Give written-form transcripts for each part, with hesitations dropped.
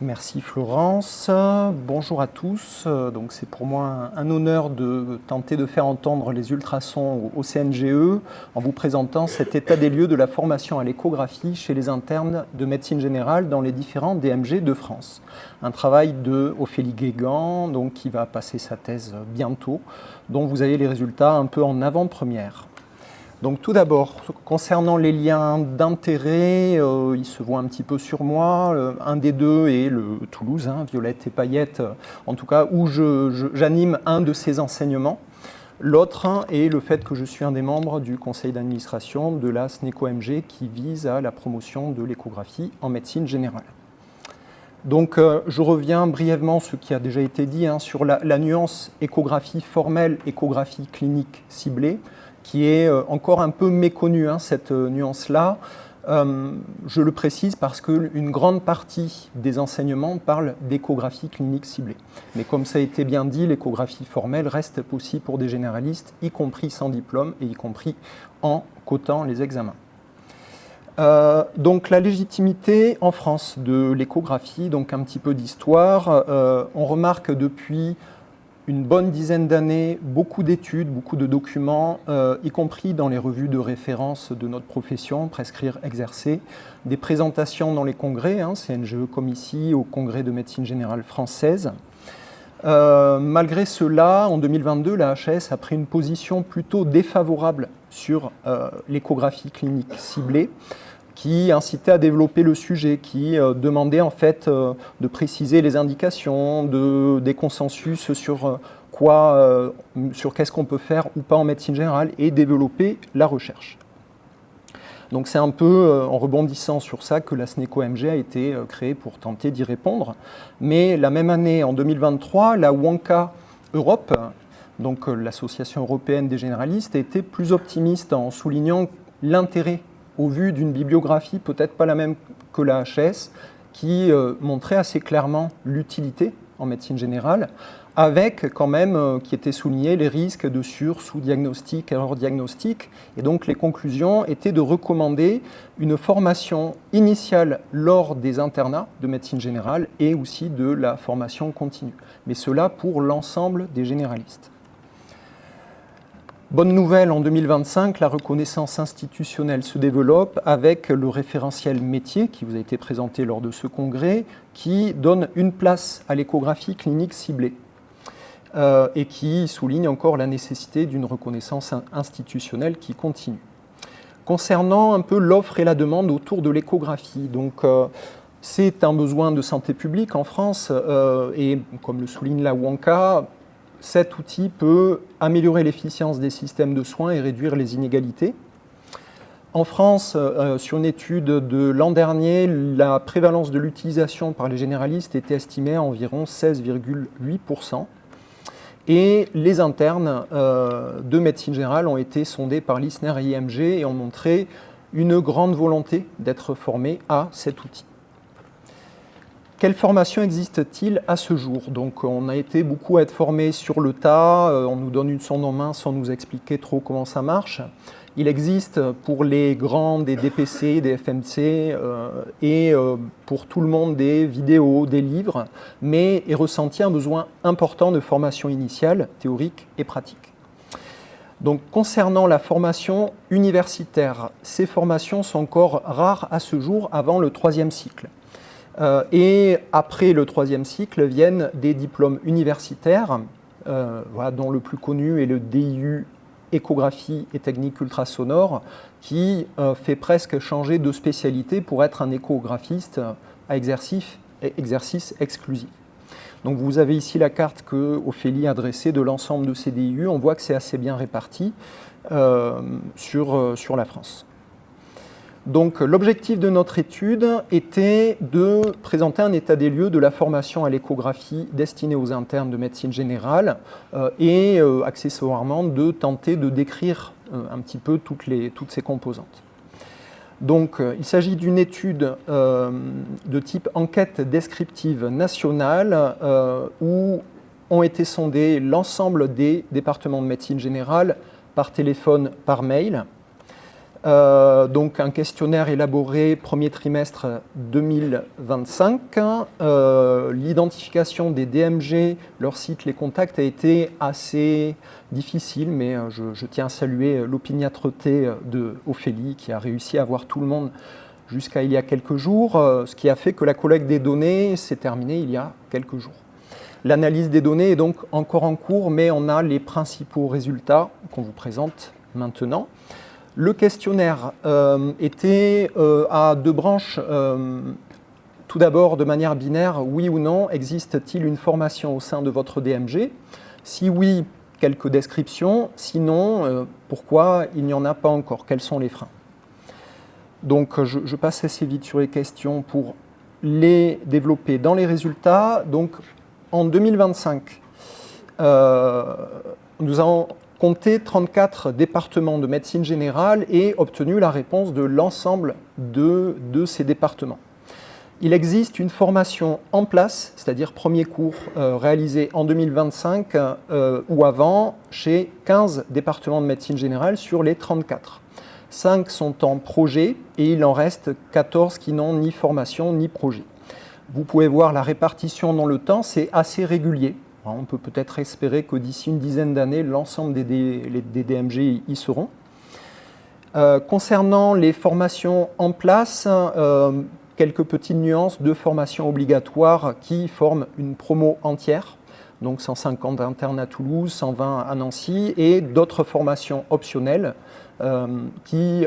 Merci Florence. Bonjour à tous. Donc c'est pour moi un honneur de tenter de faire entendre les ultrasons au CNGE en vous présentant cet état des lieux de la formation à l'échographie chez les internes de médecine générale dans les différents DMG de France. Un travail de Ophélie Guégan, donc, qui va passer sa thèse bientôt, dont vous avez les résultats un peu en avant-première. Donc tout d'abord, concernant les liens d'intérêt, ils se voient un petit peu sur moi. Un des deux est le Toulouse, Violette et Paillettes, en tout cas, où j'anime un de ces enseignements. L'autre est le fait que je suis un des membres du conseil d'administration de la SNECO-MG qui vise à la promotion de l'échographie en médecine générale. Donc je reviens brièvement sur ce qui a déjà été dit sur la nuance échographie formelle, échographie clinique ciblée, qui est encore un peu méconnue, cette nuance-là. Je le précise parce qu'une grande partie des enseignements parlent d'échographie clinique ciblée. Mais comme ça a été bien dit, l'échographie formelle reste possible pour des généralistes, y compris sans diplôme et y compris en cotant les examens. Donc la légitimité en France de l'échographie, donc un petit peu d'histoire, on remarque depuis une bonne dizaine d'années, beaucoup d'études, beaucoup de documents, y compris dans les revues de référence de notre profession, Prescrire, Exercer, des présentations dans les congrès, CNGE comme ici, au congrès de médecine générale française. Malgré cela, en 2022, la HAS a pris une position plutôt défavorable sur l'échographie clinique ciblée, qui incitait à développer le sujet, qui demandait en fait de préciser les indications, des consensus sur sur qu'est-ce qu'on peut faire ou pas en médecine générale et développer la recherche. Donc c'est un peu en rebondissant sur ça que la SNECO-MG a été créée pour tenter d'y répondre. Mais la même année, en 2023, la WANCA Europe, donc l'Association européenne des généralistes, a été plus optimiste en soulignant l'intérêt au vu d'une bibliographie peut-être pas la même que la HAS, qui montrait assez clairement l'utilité en médecine générale, avec quand même, qui étaient soulignés, les risques de sous-diagnostic, erreur-diagnostic. Et donc les conclusions étaient de recommander une formation initiale lors des internats de médecine générale et aussi de la formation continue. Mais cela pour l'ensemble des généralistes. Bonne nouvelle, en 2025, la reconnaissance institutionnelle se développe avec le référentiel métier qui vous a été présenté lors de ce congrès, qui donne une place à l'échographie clinique ciblée et qui souligne encore la nécessité d'une reconnaissance institutionnelle qui continue. Concernant un peu l'offre et la demande autour de l'échographie, donc c'est un besoin de santé publique en France et comme le souligne la WANCA, cet outil peut améliorer l'efficience des systèmes de soins et réduire les inégalités. En France, sur une étude de l'an dernier, la prévalence de l'utilisation par les généralistes était estimée à environ 16,8%. Et les internes de médecine générale ont été sondés par l'ISNER et IMG et ont montré une grande volonté d'être formés à cet outil. Quelle formation existe-t-il à ce jour? Donc, on a été beaucoup à être formés sur le tas, on nous donne une sonde en main sans nous expliquer trop comment ça marche. Il existe pour les grands des DPC, des FMC et pour tout le monde des vidéos, des livres, mais est ressenti un besoin important de formation initiale, théorique et pratique. Donc, concernant la formation universitaire, ces formations sont encore rares à ce jour avant le 3e cycle. Et après le 3e cycle viennent des diplômes universitaires, dont le plus connu est le DIU échographie et technique ultrasonore, qui fait presque changer de spécialité pour être un échographiste à exercice exclusif. Donc vous avez ici la carte que Ophélie a dressée de l'ensemble de ces DIU. On voit que c'est assez bien réparti sur la France. Donc l'objectif de notre étude était de présenter un état des lieux de la formation à l'échographie destinée aux internes de médecine générale et accessoirement de tenter de décrire un petit peu toutes ces composantes. Donc il s'agit d'une étude de type enquête descriptive nationale où ont été sondés l'ensemble des départements de médecine générale par téléphone, par mail. Donc un questionnaire élaboré premier trimestre 2025. L'identification des DMG, leur site, les contacts a été assez difficile, mais je tiens à saluer l'opiniâtreté d'Ophélie qui a réussi à voir tout le monde jusqu'à il y a quelques jours, ce qui a fait que la collecte des données s'est terminée il y a quelques jours. L'analyse des données est donc encore en cours, mais on a les principaux résultats qu'on vous présente maintenant. Le questionnaire était à deux branches. Tout d'abord, de manière binaire, oui ou non, existe-t-il une formation au sein de votre DMG? Si oui, quelques descriptions. Sinon, pourquoi il n'y en a pas encore? Quels sont les freins? Donc, je passe assez vite sur les questions pour les développer dans les résultats. Donc, en 2025, nous avons compté 34 départements de médecine générale et obtenu la réponse de l'ensemble de ces départements. Il existe une formation en place, c'est-à-dire premier cours réalisé en 2025 ou avant, chez 15 départements de médecine générale sur les 34. 5 sont en projet et il en reste 14 qui n'ont ni formation ni projet. Vous pouvez voir la répartition dans le temps, c'est assez régulier. On peut peut-être espérer que d'ici une dizaine d'années, l'ensemble des DMG y seront. Concernant les formations en place, quelques petites nuances de formations obligatoires qui forment une promo entière, donc 150 internes à Toulouse, 120 à Nancy, et d'autres formations optionnelles qui,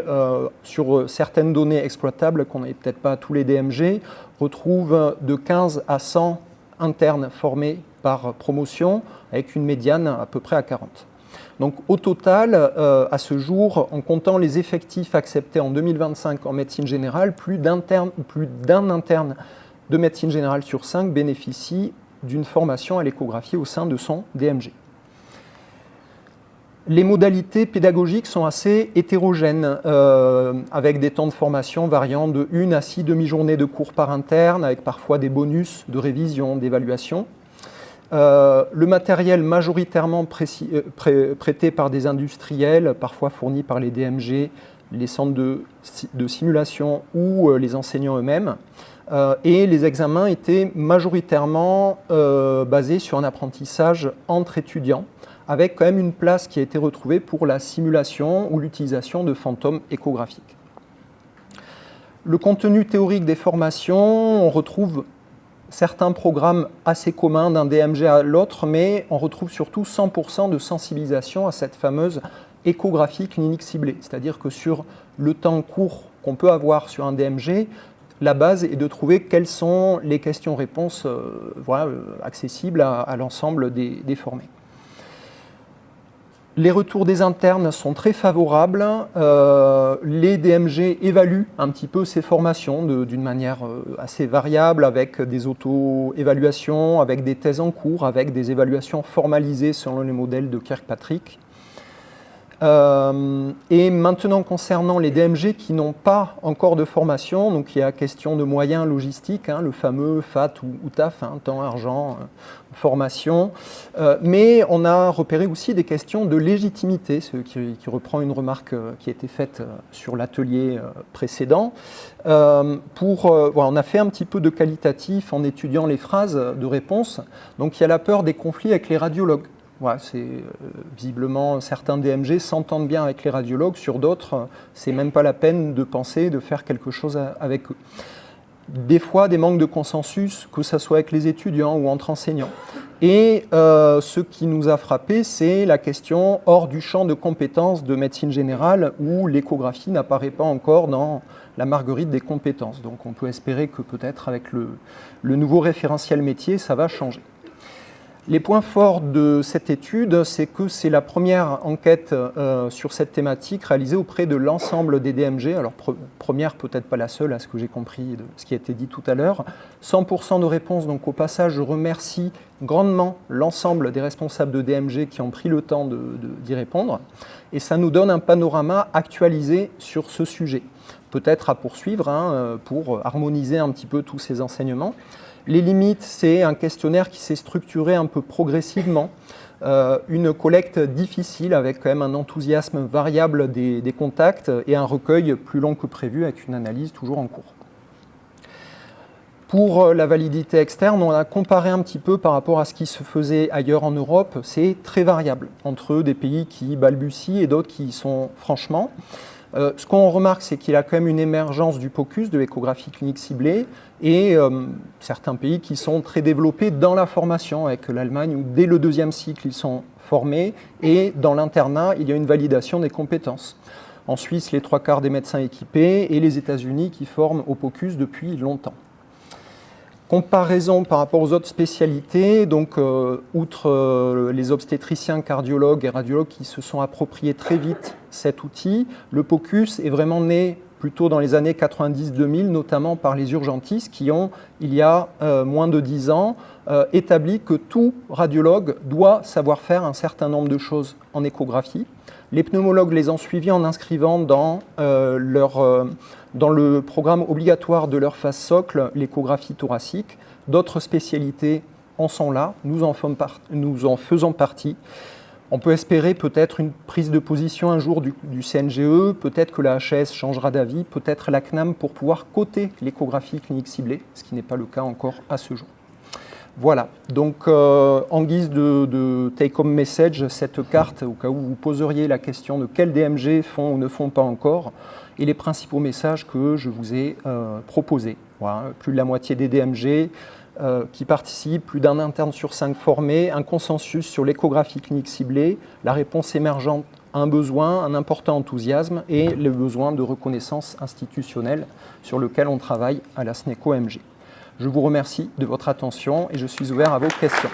sur certaines données exploitables, qu'on n'ait peut-être pas à tous les DMG, retrouvent de 15 à 100 internes formés par promotion, avec une médiane à peu près à 40. Donc au total, à ce jour, en comptant les effectifs acceptés en 2025 en médecine générale, plus d'un interne de médecine générale sur 5 bénéficie d'une formation à l'échographie au sein de son DMG. Les modalités pédagogiques sont assez hétérogènes, avec des temps de formation variant de 1 à 6 demi-journées de cours par interne, avec parfois des bonus de révision, d'évaluation. Le matériel majoritairement prêté par des industriels, parfois fourni par les DMG, les centres de simulation ou les enseignants eux-mêmes. Et les examens étaient majoritairement basés sur un apprentissage entre étudiants, avec quand même une place qui a été retrouvée pour la simulation ou l'utilisation de fantômes échographiques. Le contenu théorique des formations, on retrouve certains programmes assez communs d'un DMG à l'autre, mais on retrouve surtout 100% de sensibilisation à cette fameuse échographie clinique ciblée. C'est-à-dire que sur le temps court qu'on peut avoir sur un DMG, la base est de trouver quelles sont les questions-réponses accessibles à l'ensemble des formés. Les retours des internes sont très favorables. Les DMG évaluent un petit peu ces formations d'une manière assez variable, avec des auto-évaluations, avec des thèses en cours, avec des évaluations formalisées selon les modèles de Kirkpatrick. Et maintenant, concernant les DMG qui n'ont pas encore de formation, donc il y a question de moyens logistiques, le fameux FAT ou TAF, temps, argent, formation, mais on a repéré aussi des questions de légitimité, ce qui reprend une remarque qui a été faite sur l'atelier précédent. On a fait un petit peu de qualitatif en étudiant les phrases de réponse, donc il y a la peur des conflits avec les radiologues. Ouais, visiblement, certains DMG s'entendent bien avec les radiologues, sur d'autres, c'est même pas la peine de penser de faire quelque chose avec eux. Des fois, des manques de consensus, que ce soit avec les étudiants ou entre enseignants. Et ce qui nous a frappé, c'est la question hors du champ de compétences de médecine générale, où l'échographie n'apparaît pas encore dans la marguerite des compétences. Donc on peut espérer que peut-être avec le nouveau référentiel métier, ça va changer. Les points forts de cette étude, c'est que c'est la première enquête sur cette thématique réalisée auprès de l'ensemble des DMG. Alors première, peut-être pas la seule, à ce que j'ai compris de ce qui a été dit tout à l'heure. 100% de réponses, donc au passage, je remercie grandement l'ensemble des responsables de DMG qui ont pris le temps d'y répondre. Et ça nous donne un panorama actualisé sur ce sujet. Peut-être à poursuivre pour harmoniser un petit peu tous ces enseignements. Les limites, c'est un questionnaire qui s'est structuré un peu progressivement. une collecte difficile avec quand même un enthousiasme variable des contacts et un recueil plus long que prévu avec une analyse toujours en cours. Pour la validité externe, on a comparé un petit peu par rapport à ce qui se faisait ailleurs en Europe. C'est très variable entre des pays qui balbutient et d'autres qui y sont franchement. Ce qu'on remarque, c'est qu'il y a quand même une émergence du POCUS, de l'échographie clinique ciblée, et certains pays qui sont très développés dans la formation, avec l'Allemagne où dès le 2e cycle, ils sont formés, et dans l'internat, il y a une validation des compétences. En Suisse, les 3/4 des médecins équipés, et les États-Unis qui forment au POCUS depuis longtemps. Comparaison par rapport aux autres spécialités, donc outre les obstétriciens, cardiologues et radiologues qui se sont appropriés très vite cet outil, le POCUS est vraiment né plutôt dans les années 90-2000, notamment par les urgentistes qui ont, il y a moins de 10 ans, établi que tout radiologue doit savoir faire un certain nombre de choses en échographie. Les pneumologues les ont suivis en inscrivant dans le programme obligatoire de leur phase socle l'échographie thoracique. D'autres spécialités en sont là, nous en faisons partie. On peut espérer peut-être une prise de position un jour du CNGE, peut-être que la HAS changera d'avis, peut-être la CNAM pour pouvoir coter l'échographie clinique ciblée, ce qui n'est pas le cas encore à ce jour. Voilà, donc en guise de take-home message, cette carte, au cas où vous poseriez la question de quels DMG font ou ne font pas encore, et les principaux messages que je vous ai proposés. Voilà, plus de la moitié des DMG qui participent, plus d'un interne sur 5 formés, un consensus sur l'échographie clinique ciblée, la réponse émergente à un besoin, un important enthousiasme et le besoin de reconnaissance institutionnelle sur lequel on travaille à la SNECO-MG. Je vous remercie de votre attention et je suis ouvert à vos questions.